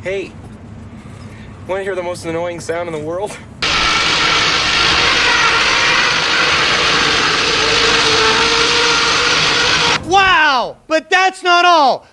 Hey, want to hear the most annoying sound in the world? Wow! But that's not all!